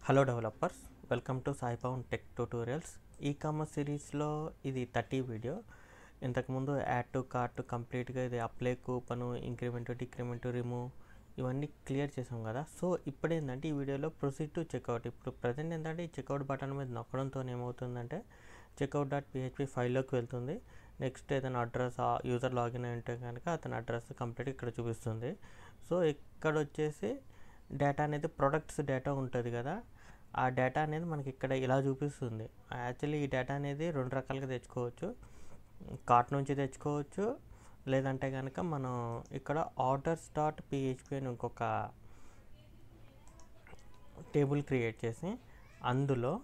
Hello developers, welcome to Sai Pavan tech tutorials. Ecommerce సిరీస్లో ఇది 30 video. ఇంతకుముందు యాడ్ టు కార్ట్ కంప్లీట్గా ఇది apply coupon, increment, decrement, remove ఇవన్నీ క్లియర్ చేసాం కదా. సో ఇప్పుడు ఏంటంటే ఈ వీడియోలో ప్రొసీడ్ టు చెక్అవుట్. ఇప్పుడు ప్రజెంట్ ఏంటంటే ఈ చెక్అవుట్ బటన్ మీద నొక్కడంతో ఏమవుతుందంటే checkout.php ఫైల్లోకి వెళ్తుంది. నెక్స్ట్ ఏదైనా అడ్రస్ యూజర్ లాగిన్ అయి ఉంటే కనుక అతని అడ్రస్ కంప్లీట్ ఇక్కడ చూపిస్తుంది. సో ఇక్కడ వచ్చేసి డేటా అనేది ప్రొడక్ట్స్ డేటా ఉంటుంది కదా, ఆ డేటా అనేది మనకి ఇక్కడ ఇలా చూపిస్తుంది. యాక్చువల్లీ ఈ డేటా అనేది రెండు రకాలుగా తెచ్చుకోవచ్చు. కార్ట్ నుంచి తెచ్చుకోవచ్చు, లేదంటే కనుక మనం ఇక్కడ orders.php అని ఇంకొక టేబుల్ క్రియేట్ చేసి అందులో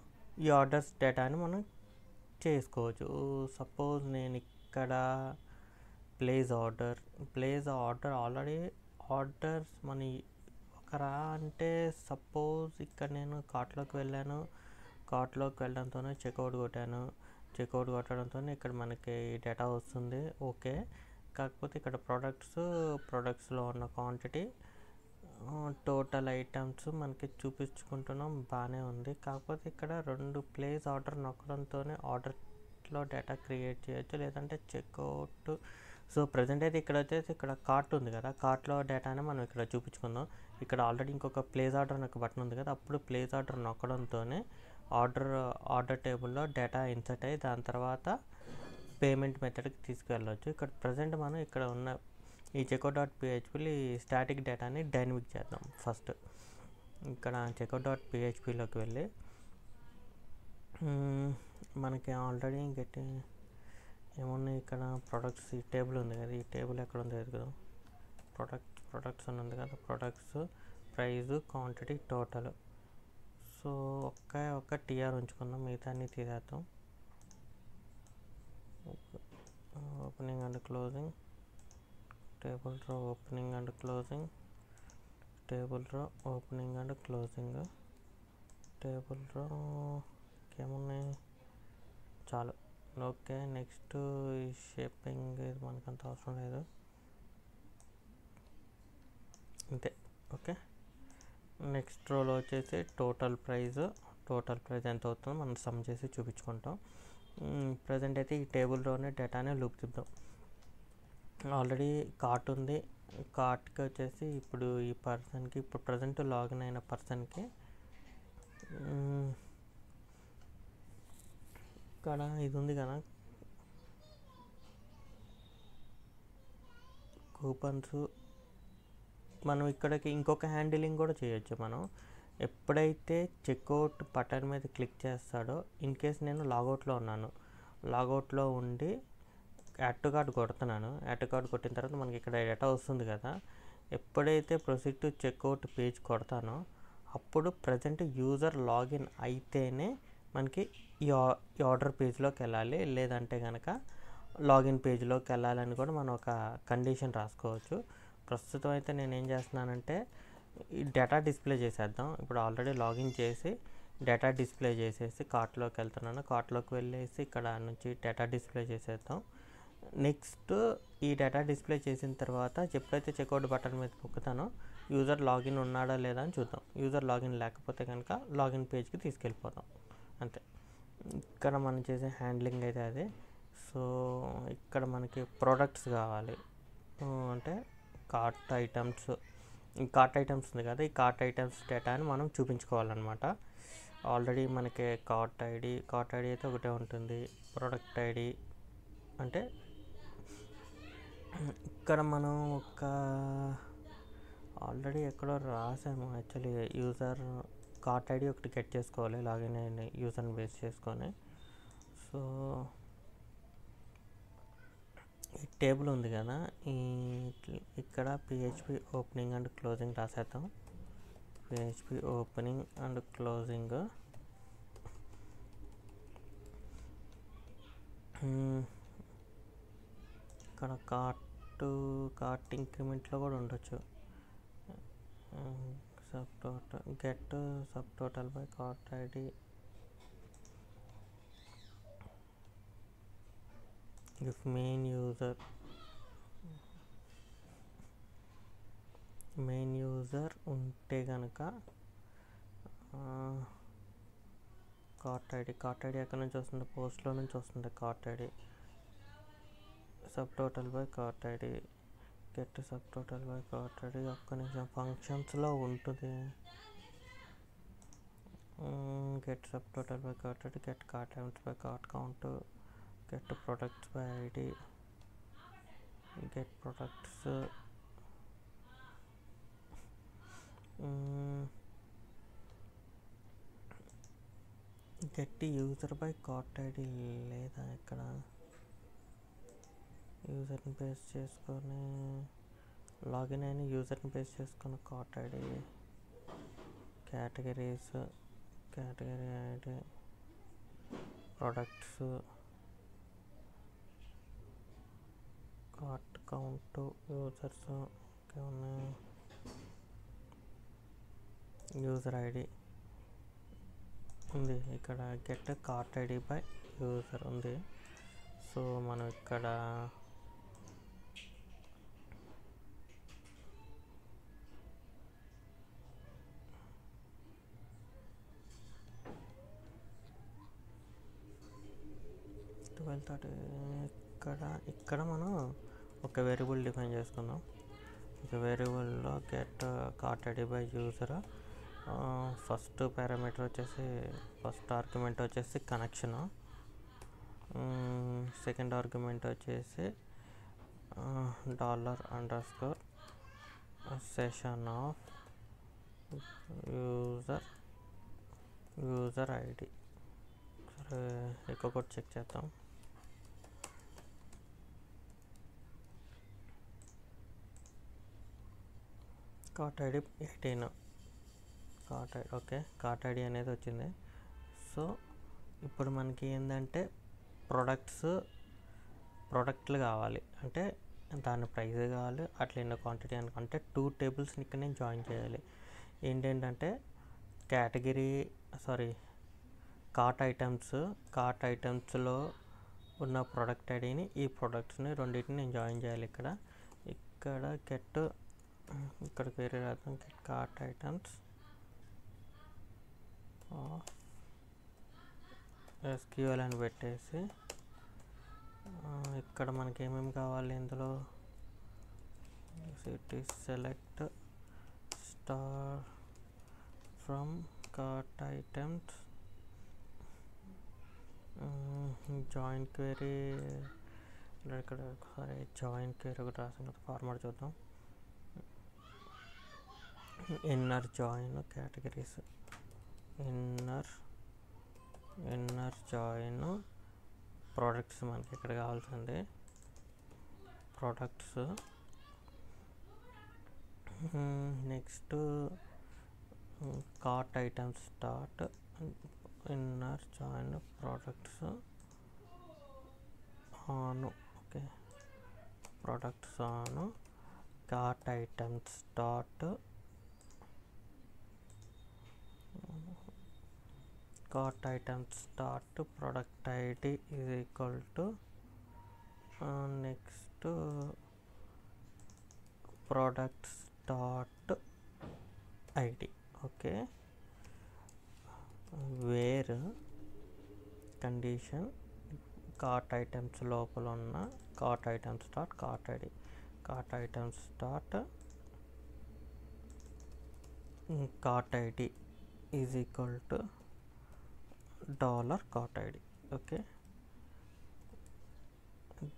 ఈ ఆర్డర్స్ డేటాని మనం చేసుకోవచ్చు. సపోజ్ నేను ఇక్కడ ప్లేస్ ఆర్డర్ ఆల్రెడీ ఆర్డర్స్ మన ఒకరా అంటే సపోజ్ ఇక్కడ నేను కార్ట్లోకి వెళ్ళాను, కార్ట్లోకి వెళ్ళడంతోనే చెక్అవుట్ కొట్టడంతో ఇక్కడ మనకి డేటా వస్తుంది. ఓకే, కాకపోతే ఇక్కడ ప్రొడక్ట్స్లో ఉన్న క్వాంటిటీ, టోటల్ ఐటమ్స్ మనకి చూపించుకుంటున్నాం, బాగానే ఉంది. కాకపోతే ఇక్కడ రెండు ప్లేస్ ఆర్డర్ నొక్కడంతోనే ఆర్డర్లో డేటా క్రియేట్ చేయొచ్చు, లేదంటే చెక్అవుట్. సో ప్రజెంట్ అయితే ఇక్కడ వచ్చేసి ఇక్కడ కార్ట్ ఉంది కదా, కార్ట్లో డేటాని మనం ఇక్కడ చూపించుకుందాం. ఇక్కడ ఆల్రెడీ ఇంకొక ప్లేస్ ఆర్డర్ అని ఒక బటన్ ఉంది కదా, అప్పుడు ప్లేస్ ఆర్డర్ నొక్కడంతోనే ఆర్డర్ టేబుల్లో డేటా ఇన్సర్ట్ అయ్యి దాని తర్వాత పేమెంట్ మెథడ్కి తీసుకెళ్ళవచ్చు. ఇక్కడ ప్రజెంట్ మనం ఇక్కడ ఉన్న ఈ checkout.phpలో ఈ స్టాటిక్ డేటాని డైనమిక్ చేద్దాం. ఫస్ట్ ఇక్కడ checkout.phpలోకి వెళ్ళి మనకి ఆల్రెడీ ఏమున్నాయి ఇక్కడ ప్రొడక్ట్స్ ఈ టేబుల్ ఉంది కదా, ఈ టేబుల్ ఎక్కడ ఉందో ఎదుగుదాం. ప్రొడక్ట్స్ అని ఉంది కదా, products, price, quantity, total. So ఒక్క టీఆర్ ఉంచుకుందాం, మిగతా అన్ని తీసేద్దాం. Opening and closing, table row opening and closing, table row opening and closing, table row ఏమున్నాయి చాలు. ఓకే, నెక్స్ట్ ఈ షేపింగ్ మనకంత అవసరం లేదు, అంతే. ఓకే, నెక్స్ట్ రోలో వచ్చేసి టోటల్ ప్రైజ్ ఎంత అవుతుందో మనం సమ్ చేసి చూపించుకుంటాం. ప్రజెంట్ అయితే ఈ టేబుల్ రోనే డేటానే లూప్ తిద్దాం. ఆల్రెడీ కార్ట్ ఉంది, కార్ట్కి వచ్చేసి ఇప్పుడు ఈ పర్సన్కి, ఇప్పుడు ప్రజెంట్ లాగిన్ అయిన పర్సన్కి ఇక్కడ ఇది ఉంది కదా కూపన్స్. మనం ఇక్కడికి ఇంకొక హ్యాండిలింగ్ కూడా చేయొచ్చు. మనం ఎప్పుడైతే చెక్అవుట్ బటన్ మీద క్లిక్ చేస్తాడో, ఇన్ కేస్ నేను లాగౌట్లో ఉండి యాడ్ టు కార్ట్ కొడుతున్నాను, యాడ్ టు కార్ట్ కొట్టిన తర్వాత మనకి ఇక్కడ డేటా వస్తుంది కదా, ఎప్పుడైతే ప్రొసీడ్ టు చెక్అవుట్ పేజ్ కొడతానో అప్పుడు ప్రజెంట్ యూజర్ లాగిన్ అయితేనే మనకి ఈ ఆర్డర్ పేజ్లోకి వెళ్ళాలి, లేదంటే కనుక లాగిన్ పేజ్లోకి వెళ్ళాలని కూడా మనం ఒక కండిషన్ రాసుకోవచ్చు. ప్రస్తుతం అయితే నేను ఏం చేస్తున్నానంటే ఈ డేటా డిస్ప్లే చేసేద్దాం. ఇప్పుడు ఆల్రెడీ లాగిన్ చేసి డేటా డిస్ప్లే చేసేసి కార్ట్లోకి వెళ్తున్నాను. కార్ట్లోకి వెళ్ళేసి ఇక్కడ నుంచి డేటా డిస్ప్లే చేసేద్దాం. నెక్స్ట్ ఈ డేటా డిస్ప్లే చేసిన తర్వాత ఎప్పుడైతే చెక్అవుట్ బటన్ మీద నొక్కుతానో యూజర్ లాగిన్ ఉన్నాడా లేదా అని చూద్దాం. యూజర్ లాగిన్ లేకపోతే కనుక లాగిన్ పేజ్కి తీసుకెళ్ళిపోదాం, అంతే. ఇక్కడ మనం చేసే హ్యాండ్లింగ్ అయితే అదే. సో ఇక్కడ మనకి ప్రోడక్ట్స్ కావాలి అంటే కార్ట్ ఐటమ్స్ ఉంది కదా, ఈ కార్ట్ ఐటమ్స్ డేటాని మనం చూపించుకోవాలన్నమాట. ఆల్రెడీ మనకి కార్ట్ ఐడి అయితే ఒకటే ఉంటుంది, ప్రొడక్ట్ ఐడి అంటే ఇక్కడ మనం ఆల్రెడీ ఎక్కడో రాసాము. యాక్చువల్లీ యూజర్ కార్ట్ ఐడి ఒకటి గెట్ చేసుకోవాలి, లాగిన్ అయిన యూజర్ని బేస్ చేసుకొని. సో ఈ టేబుల్ ఉంది కదా, ఇక్కడ PHP ఓపెనింగ్ అండ్ క్లోజింగ్ రాసేద్దాం. PHP opening and closing. ఇక్కడ కార్ట్ ఇంక్రిమెంట్లో కూడా ఉండొచ్చు. Get sub total by cart ID. If main user ఉంటే కనుక కార్ట్ ఐడి ఎక్కడి నుంచి వస్తుంది, పోస్ట్లో నుంచి వస్తుంది cart ID. Sub total by cart ID, get sub total by cart ID ఒక్క నిమిషం ఫంక్షన్స్లో ఉంటుంది. Get sub total by cart ID, get cart items by cart count, get products by ID, get products, get user by cart ID లేదా ఇక్కడ యూజర్ని paste చేసుకొని login అయిన యూజర్ని paste చేసుకుని cart ID, categories, category ID, products, cart count, users ఉన్నాయి, user ID ఉంది ఇక్కడ, get cart ID by user ఉంది. So మనం ఇక్కడ ఇక్కడ మనం ఒక వేరియబుల్ డిఫైన్ చేసుకుందాం. ఒక వేరియబుల్లో get cart ID by user, first parameter వచ్చేసి ఫస్ట్ ఆర్గ్యుమెంట్ వచ్చేసి కనెక్షను, సెకండ్ ఆర్గ్యుమెంట్ వచ్చేసి $_ సెషన్ ఆఫ్ యూజర్ ఐడి. సరే ఎక్కువ కూడా చెక్ చేద్దాం. Cart ID 18, cart ID okay, cart ID అనేది వచ్చింది. సో ఇప్పుడు మనకి ఏంటంటే ప్రొడక్ట్లు కావాలి, అంటే దాని ప్రైస్ కావాలి, అట్లా ఎన్నో క్వాంటిటీ అంటే 2 టేబుల్స్ని ఇక్కడ నేను జాయిన్ చేయాలి. ఏంటంటే కార్ట్ ఐటమ్స్లో ఉన్న ప్రొడక్ట్ ఐడిని, ఈ ప్రొడక్ట్స్ని రెండింటిని నేను జాయిన్ చేయాలి. ఇక్కడ గెట్, ఇక్కడ వేరే రాద్దాం, గెట్ కార్ట్ ఐటమ్స్ SQL అని పెట్టేసి ఇక్కడ మనకి ఏమేమి కావాలి ఇందులో city select star from cart items, join query, ఇక్కడ ఒకసారి జాయిన్ క్వెరీ ఒకటి రాసిన ఫార్మాట్ చూద్దాం. Inner join categories, inner join products, మనకి ఇక్కడ కావాల్సింది products. Next cart items start, inner join products on, okay products on, cart items start, cart items start product ID is equal to next product start ID. Okay, where condition cart items లోపల ఉన్న cart items start cart ID, cart items start cart ID is equal to $cart ID. Okay,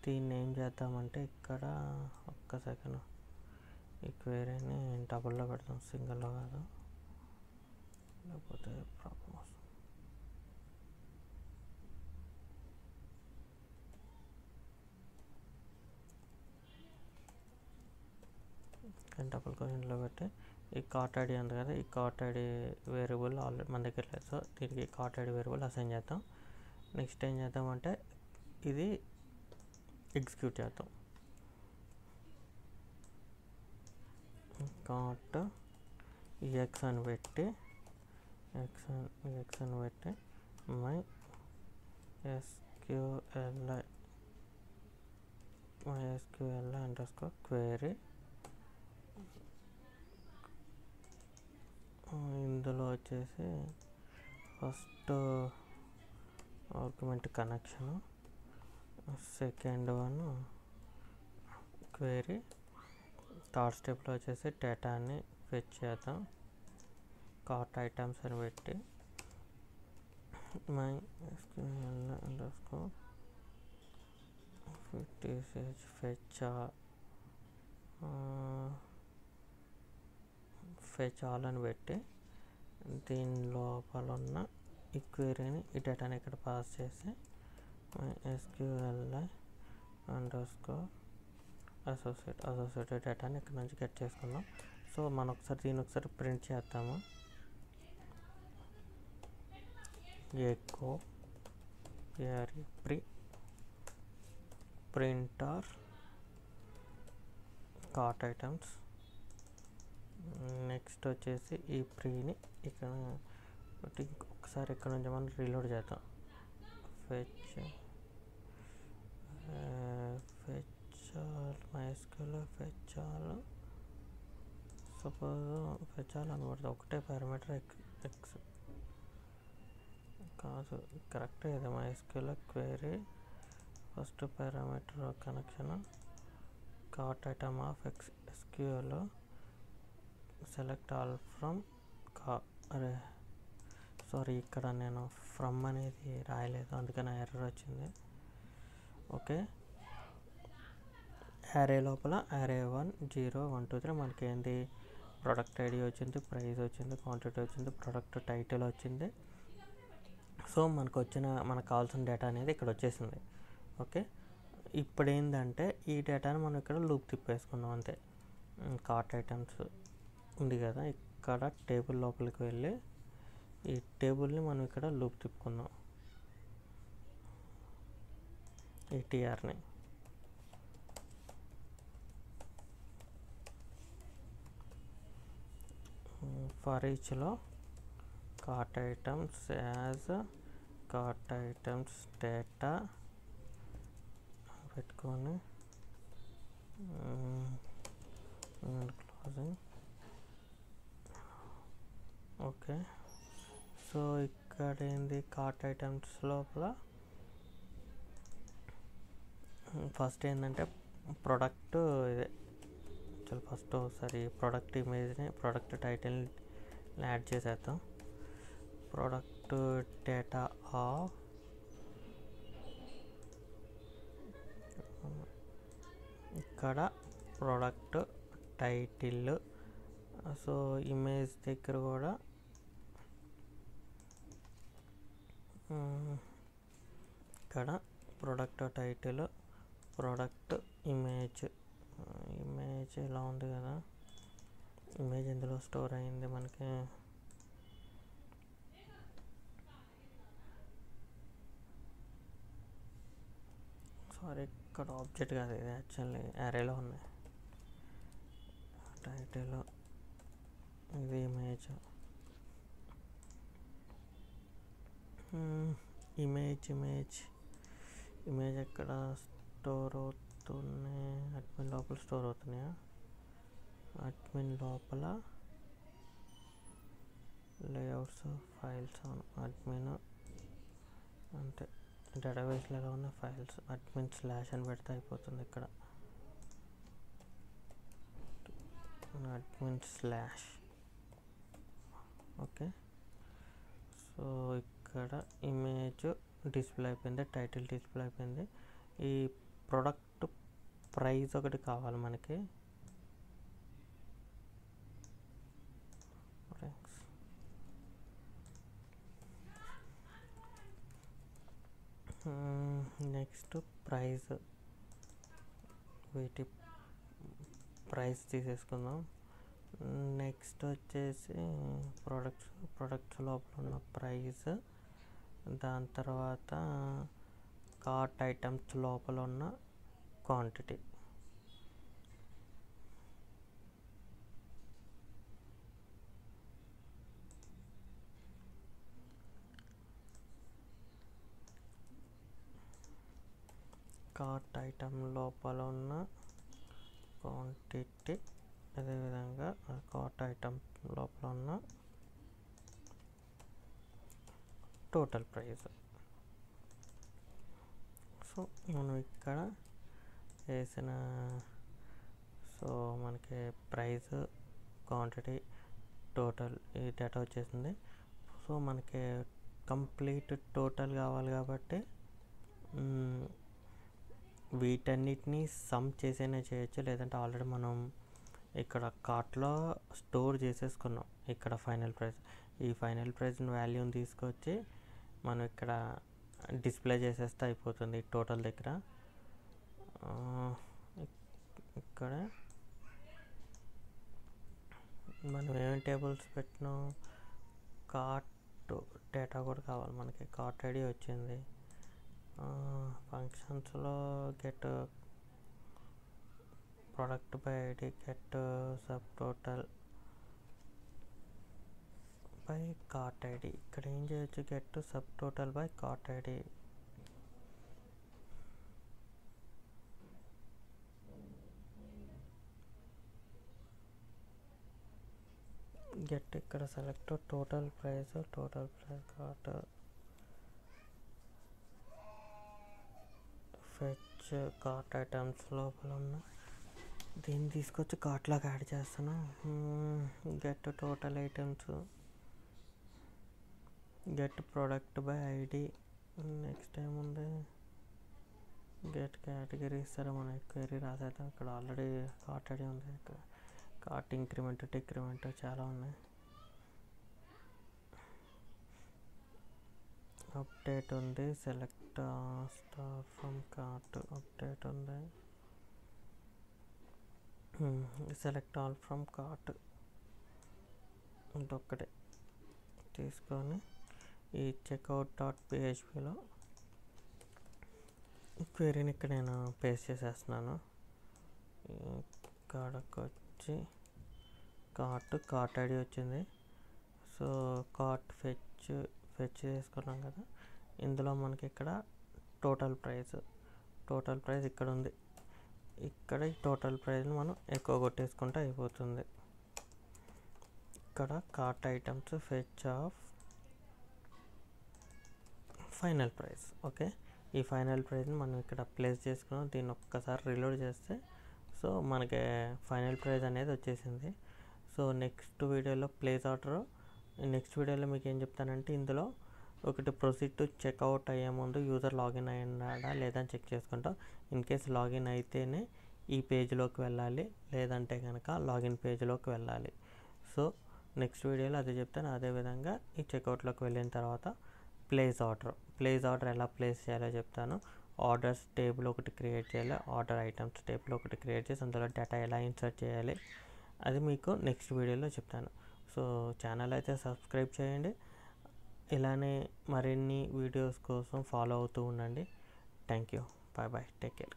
దీన్ని ఏం చేద్దామంటే ఇక్కడ ఒక్క second ఈ క్వెరీని డబుల్లో పెడతాం, సింగిల్లో కాదు, లేకపోతే ప్రాబ్లం వస్తుంది. డబుల్ క్వెషన్లో పెట్టి ఈ కార్ట్ ఐడి ఉంది కదా, ఈ కార్ట్ ఐడి వేరియబుల్ ఆల్రెడీ మన దగ్గర లేదు. సో దీనికి కార్ట్ ఐడి వేరియబుల్ అసైన్ చేద్దాం. నెక్స్ట్ ఏం చేద్దామంటే ఇది ఎగ్జిక్యూట్ చేద్దాం. కార్ట్ ఎక్స్ అని పెట్టి మై ఎస్క్యూఎల్ఐ అండర్స్కోర్ క్వెరీ, ఇందులో వచ్చేసి first argument connection. Second one query. Third స్టెప్లో వచ్చేసి డేటాని ఫెచ్ చేద్దాం. కార్ట్ ఐటమ్స్ అని పెట్టి my SQL underscore fetch all అని పెట్టి దీని లోపల ఉన్న ఈ క్వెరీని ఈ డేటాని ఇక్కడ పాస్ చేసి మై SQL అండర్స్కోర్ అసోసియేటెడ్ డేటాని ఇక్కడ నుంచి గెట్ చేసుకుందాం. సో మనం దీన్ని ఒకసారి ప్రింట్ చేద్దాము. Echo printer cart items. Next వచ్చేసి ఈ ప్రీని ఇక్కడ ఒకసారి ఇక్కడ నుంచి మనం రీలోడ్ చేద్దాం. MySQL ఫెచ్చాల్ సపోజ్ ఫెచ్చాల్ అనబడుతుంది. ఒకటే పారామీటర్ ఎక్స్ కాదు, కరెక్ట్. ఇది MySQL query first parameter connection cart item of SQL select all from sorry, ఇక్కడ నేను ఫ్రమ్ అనేది రాయలేదు, అందుకని ఎర్రర్ వచ్చింది. ఓకే, యారే లోపల యారే 1 0 1 2 3 మనకి ఏంటి ప్రోడక్ట్ ఐడి వచ్చింది, ప్రైస్ వచ్చింది, క్వాంటిటీ వచ్చింది, ప్రోడక్ట్ టైటిల్ వచ్చింది. సో మనకు కావాల్సిన డేటా అనేది ఇక్కడ వచ్చేసింది. ఓకే, ఇప్పుడు ఏంటంటే ఈ డేటాను మనం ఇక్కడ లూప్ తిప్పేసుకున్నాం అంతే. కార్ట్ ఐటమ్స్ ఉంది కదా, ఇక్కడ టేబుల్ లోపలికి వెళ్ళి ఈ టేబుల్ని మనం ఇక్కడ లూప్ తిప్పుకుందాం. ఈ టీఆర్ని ఫర్ ఈచ్లో cart items as cart items data పెట్టుకొని క్లోజింగ్. ఓకే, సో ఇక్కడ ఏంది కార్ట్ ఐటమ్స్ లోపల ఫస్ట్ ఏంటంటే ప్రోడక్ట్ ఇదే. చలో ఫస్ట్ ఒకసారి ప్రోడక్ట్ ఇమేజ్ని ప్రోడక్ట్ టైటిల్ని యాడ్ చేసేద్దాం. ప్రోడక్ట్ డేటా ఆఫ్ ఇక్కడ ప్రోడక్ట్ టైటిల్. సో ఇమేజ్ దగ్గర కూడా ఇక్కడ ప్రోడక్ట్ టైటిల్, ప్రోడక్ట్ ఇమేజ్ ఇలా ఉంది కదా. ఇమేజ్ ఇందులో స్టోర్ అయింది మనకి. సారీ, ఇక్కడ ఆబ్జెక్ట్ కాదు, ఇది యాక్చువల్లీ యారేలో ఉన్నాయి. టైటిల్ ఇది ఇమేజ్ ఎక్కడ స్టోర్ అవుతున్నాయి? అడ్మిన్ లోపల స్టోర్ అవుతున్నాయా? అడ్మిన్ లోపల లేఅవుట్స్ ఫైల్స్ అడ్మిన్ అంతే. డేటాబేస్లో ఎలా ఉన్న ఫైల్స్ అడ్మిన్ స్లాష్ అని పెడితే అయిపోతుంది. ఇక్కడ అడ్మిన్ స్లాష్. ఓకే, సో ఇక్కడ ఇమేజ్ డిస్ప్లే అయిపోయింది, టైటిల్ డిస్ప్లే అయిపోయింది. ఈ ప్రోడక్ట్ ప్రైస్ ఒకటి కావాలి మనకి. నెక్స్ట్ వీటి ప్రైస్ తీసేసుకుందాం. నెక్స్ట్ వచ్చేసి ప్రొడక్ట్స్ లోపల ఉన్న ప్రైస్, దాని తర్వాత కార్ట్ ఐటమ్స్ లోపల ఉన్న క్వాంటిటీ. కార్ట్ ఐటమ్ లోపల ఉన్న క్వాంటిటీ, అదేవిధంగా కార్ట్ ఐటమ్ లోపల ఉన్న టోటల్ ప్రైస్. సో మనం ఇక్కడ వేసిన సో మనకి ప్రైస్, క్వాంటిటీ, టోటల్ ఈ డేటా వచ్చేసింది. సో మనకి కంప్లీట్ టోటల్ కావాలి కాబట్టి వీటన్నిటిని సమ్ చేసేనే చేయొచ్చు, లేదంటే ఆల్రెడీ మనం ఇక్కడ కార్ట్లో స్టోర్ చేసేసుకున్నాం. ఇక్కడ ఫైనల్ ప్రైస్, ఈ ఫైనల్ ప్రైస్ వాల్యూని తీసుకొచ్చి మనం ఇక్కడ డిస్ప్లే చేసేస్తే అయిపోతుంది టోటల్ దగ్గర. ఇక్కడ మనం ఏమేమి టేబుల్స్ పెట్టినాం, కార్ట్ డేటా కూడా కావాలి మనకి. కార్ట్ ఐడి వచ్చింది. ఫంక్షన్స్లో get product by ID, get sub total by cart ID. ఇక్కడ ఏం చేయొచ్చు, get sub total by cart ID. Get ఇక్కడ select total price cart, fetch cart items లోపల ఉన్న దీన్ని తీసుకొచ్చి కార్ట్లాగా యాడ్ చేస్తాను. Get total items, get product by ID. Next ఏముంది, గెట్ కేటగిరీ. సరే మనం క్వెరీ రాసేద్దాం. ఇక్కడ ఆల్రెడీ కార్ట్ ఐడి ఉంది. ఇక్కడ కార్ట్ ఇంక్రిమెంట్, డిక్రిమెంట్ చాలా ఉన్నాయి. అప్డేట్ ఉంది, select star from cart update ఉంది, సెలెక్ట్ ఆల్ ఫ్రమ్ కార్ట్. ఇంకొకటి తీసుకొని ఈ checkout.phpలో క్వెరీని ఇక్కడ నేను పేస్ట్ చేసేస్తున్నాను. ఇక్కడికి వచ్చి కార్ట్ ఐడి వచ్చింది. సో కార్ట్ ఫెచ్ చేసుకున్నాం కదా. ఇందులో మనకి ఇక్కడ టోటల్ ప్రైస్ ఇక్కడ ఉంది. ఇక్కడ ఈ టోటల్ ప్రైస్ని మనం ఎక్కువ కొట్టేసుకుంటే అయిపోతుంది. ఇక్కడ cart items fetch of final price. Okay, ఈ ఫైనల్ ప్రైస్ని మనం ఇక్కడ ప్లేస్ చేసుకున్నాం. దీన్ని ఒక్కసారి రీలోడ్ చేస్తే సో మనకి ఫైనల్ ప్రైస్ అనేది వచ్చేసింది. సో నెక్స్ట్ వీడియోలో ప్లేస్ ఆర్డర్. నెక్స్ట్ వీడియోలో మీకు ఏం చెప్తానంటే, ఇందులో ఒకటి ప్రొసీడ్ టు చెక్అవుట్ అయ్యే ముందు యూజర్ లాగిన్ అయినాడా లేదా అని చెక్ చేసుకుంటాం. ఇన్ కేస్ లాగిన్ అయితేనే ఈ పేజ్లోకి వెళ్ళాలి, లేదంటే కనుక లాగిన్ పేజ్లోకి వెళ్ళాలి. సో నెక్స్ట్ వీడియోలో అదే చెప్తాను. అదేవిధంగా ఈ చెక్అవుట్లోకి వెళ్ళిన తర్వాత ప్లేస్ ఆర్డర్ ఎలా ప్లేస్ చేయాలో చెప్తాను. ఆర్డర్స్ టేబుల్ ఒకటి క్రియేట్ చేయాలి, ఆర్డర్ ఐటమ్స్ టేబుల్ ఒకటి క్రియేట్ చేసి అందులో డేటా ఎలా ఇన్సర్ట్ చేయాలి అది మీకు నెక్స్ట్ వీడియోలో చెప్తాను. సో ఛానల్ అయితే సబ్స్క్రైబ్ చేయండి. ఇలానే మరిన్ని వీడియోస్ కోసం ఫాలో అవుతూ ఉండండి. Thank you. Bye take care.